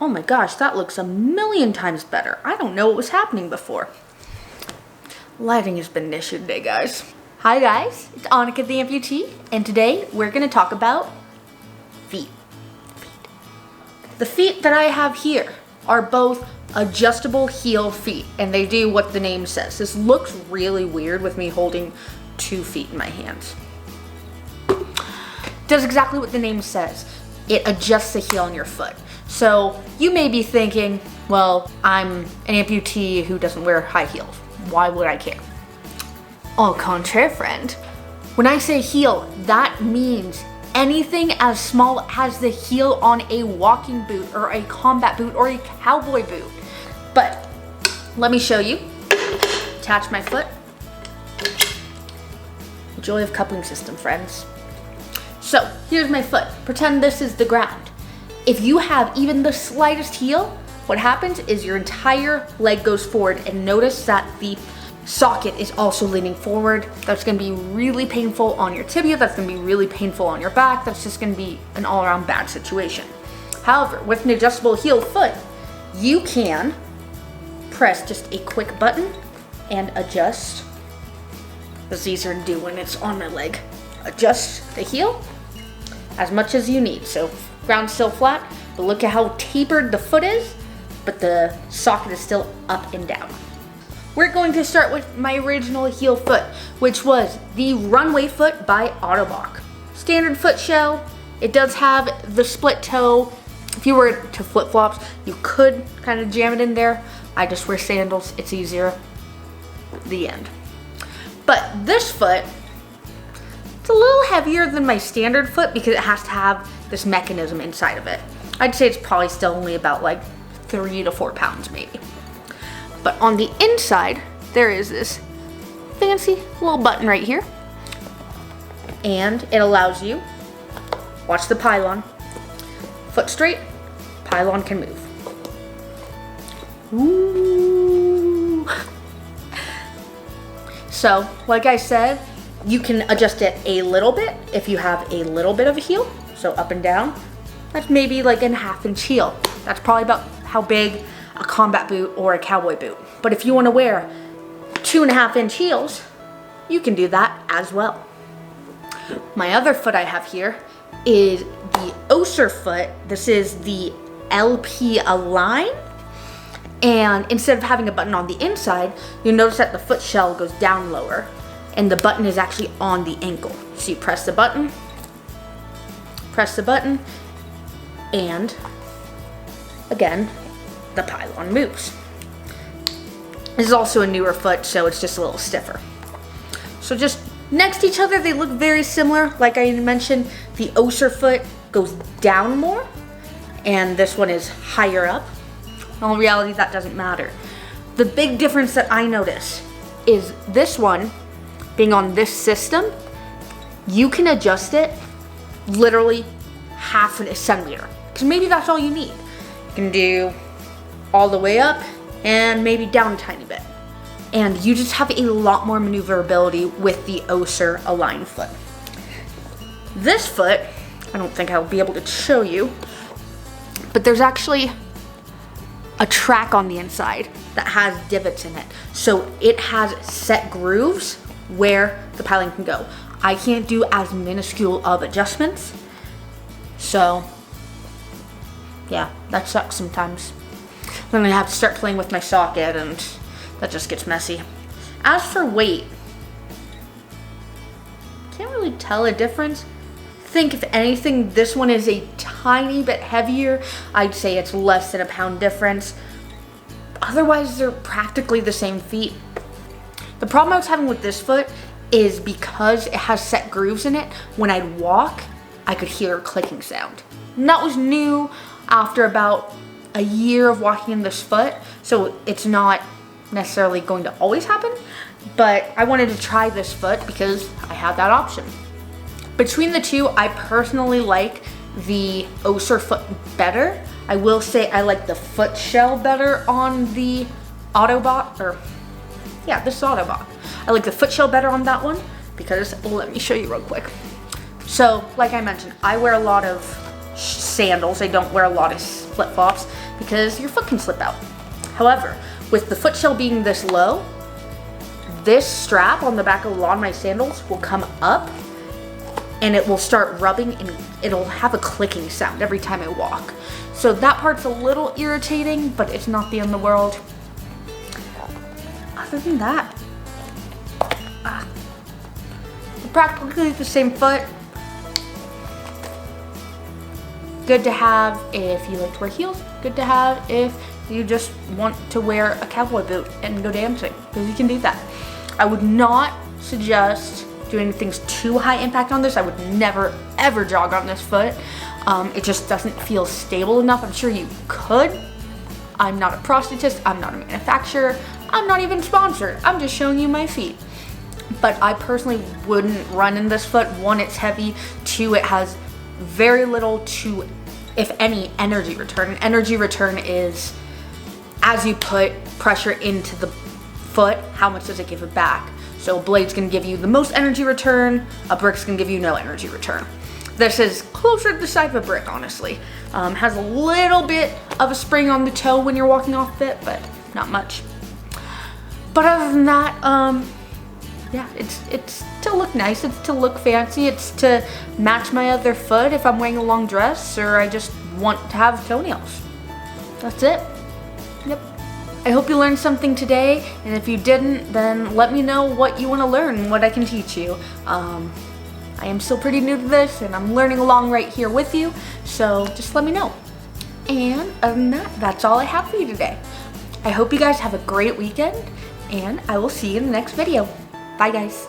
Oh my gosh, that looks a million times better. I don't know what was happening before. Lighting has been an issue today, guys. Hi guys, it's Annika the amputee, and today we're gonna talk about feet. The feet that I have here are both adjustable heel feet, and they do what the name says. This looks really weird with me holding 2 feet in my hands. Does exactly what the name says. It adjusts the heel on your foot. So you may be thinking, well, I'm an amputee who doesn't wear high heels. Why would I care? Au contraire, friend. When I say heel, that means anything as small as the heel on a walking boot or a combat boot or a cowboy boot. But let me show you. Attach my foot. Joy of coupling system, friends. So here's my foot. Pretend this is the ground. If you have even the slightest heel, what happens is your entire leg goes forward, and notice that the socket is also leaning forward. That's gonna be really painful on your tibia. That's gonna be really painful on your back. That's just gonna be an all around bad situation. However, with an adjustable heel foot, you can press just a quick button and adjust. It's easier to do when it's on my leg. Adjust the heel as much as you need. So ground still flat, but look at how tapered the foot is, but the socket is still up and down. We're going to start with my original heel foot, which was the Runway Foot by Ottobock. Standard foot shell. It does have the split toe. If you were to flip-flops, you could kind of jam it in there. I just wear sandals, it's easier. The end. But this foot, it's a little heavier than my standard foot because it has to have this mechanism inside of it. I'd say it's probably still only about like 3 to 4 pounds maybe. But on the inside, there is this fancy little button right here. And it allows you, watch the pylon, foot straight, pylon can move. Ooh. So, like I said, you can adjust it a little bit if you have a little bit of a heel. So up and down, that's maybe like a 1/2 inch heel. That's probably about how big a combat boot or a cowboy boot. But if you want to wear 2.5 inch heels, you can do that as well. My other foot I have here is the Ossur foot. This is the LP Align. And instead of having a button on the inside, you'll notice that the foot shell goes down lower and the button is actually on the ankle. So you press the button, and again, the pylon moves. This is also a newer foot, so it's just a little stiffer. So just next to each other, they look very similar. Like I mentioned, the Ossur foot goes down more, and this one is higher up. In all reality, that doesn't matter. The big difference that I notice is this one, being on this system, you can adjust it literally 1/2 centimeter. Because maybe that's all you need. You can do all the way up and maybe down a tiny bit. And you just have a lot more maneuverability with the Ossur Align foot. This foot, I don't think I'll be able to show you, but there's actually a track on the inside that has divots in it. So it has set grooves where the pylon can go. I can't do as minuscule of adjustments. So yeah, that sucks sometimes. Then I have to start playing with my socket and that just gets messy. As for weight, can't really tell a difference. I think if anything, this one is a tiny bit heavier. I'd say it's less than a pound difference. Otherwise, they're practically the same feet. The problem I was having with this foot is because it has set grooves in it, when I'd walk, I could hear a clicking sound. And that was new after about a year of walking in this foot, so it's not necessarily going to always happen, but I wanted to try this foot because I had that option. Between the two, I personally like the Ossur foot better. I will say I like the foot shell better on the Ottobock, this is Ottobock. I like the foot shell better on that one because, let me show you real quick. So, like I mentioned, I wear a lot of sandals. I don't wear a lot of flip-flops because your foot can slip out. However, with the foot shell being this low, this strap on the back of a lot of my sandals will come up and it will start rubbing and it'll have a clicking sound every time I walk. So that part's a little irritating, but it's not the end of the world. Other than that, practically the same foot. Good to have if you like to wear heels. Good to have if you just want to wear a cowboy boot and go dancing, because you can do that. I would not suggest doing things too high impact on this. I would never ever jog on this foot. It just doesn't feel stable enough. I'm sure you could. I'm not a prosthetist, I'm not a manufacturer, I'm not even sponsored. I'm just showing you my feet. But I personally wouldn't run in this foot. One, it's heavy. Two, it has very little to, if any, energy return. Energy return is as you put pressure into the foot, how much does it give it back? So a blade's gonna give you the most energy return, a brick's gonna give you no energy return. This is closer to the side of a brick, honestly. Has a little bit of a spring on the toe when you're walking off it, but not much. But other than that, yeah, it's to look nice, it's to look fancy, it's to match my other foot if I'm wearing a long dress or I just want to have toenails. That's it. Yep. I hope you learned something today, and if you didn't, then let me know what you want to learn, what I can teach you. I am still pretty new to this, and I'm learning along right here with you, so just let me know. And other than that, that's all I have for you today. I hope you guys have a great weekend, and I will see you in the next video. Bye, guys.